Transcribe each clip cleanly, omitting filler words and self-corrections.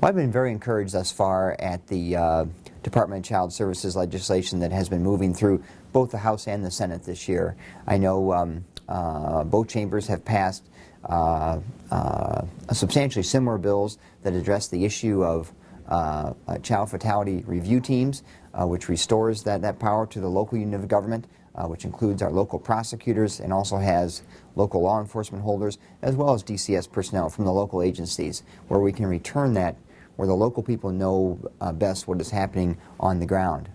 Well, I've been very encouraged thus far at the Department of Child Services legislation that has been moving through both the House and the Senate this year. I know both chambers have passed substantially similar bills that address the issue of child fatality review teams, which restores that power to the local unit of government, which includes our local prosecutors and also has local law enforcement holders, as well as DCS personnel from the local agencies, where we can return that where the local people know best what is happening on the ground.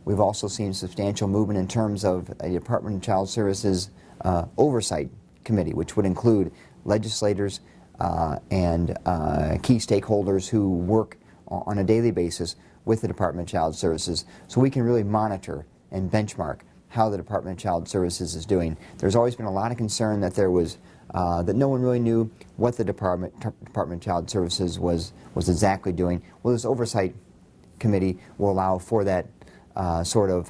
We've also seen substantial movement in terms of a Department of Child Services oversight committee, which would include legislators and key stakeholders who work on a daily basis with the Department of Child Services, so we can really monitor and benchmark how the Department of Child Services is doing. There's always been a lot of concern that there was that no one really knew what the Department of Child Services was exactly doing. Well, this oversight committee will allow for that sort of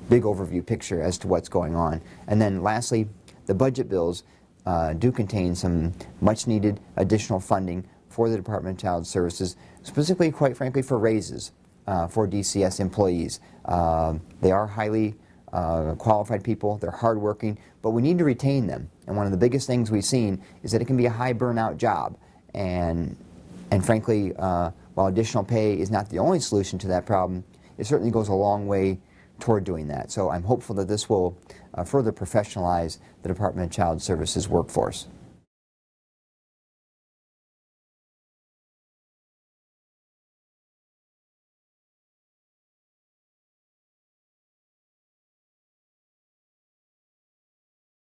big overview picture as to what's going on. And then lastly, the budget bills do contain some much needed additional funding for the Department of Child Services, specifically, quite frankly, for raises for DCS employees. They are highly qualified people, they're hardworking, but we need to retain them. And one of the biggest things we've seen is that it can be a high burnout job. And frankly, while additional pay is not the only solution to that problem, it certainly goes a long way toward doing that. So I'm hopeful that this will further professionalize the Department of Child Services workforce.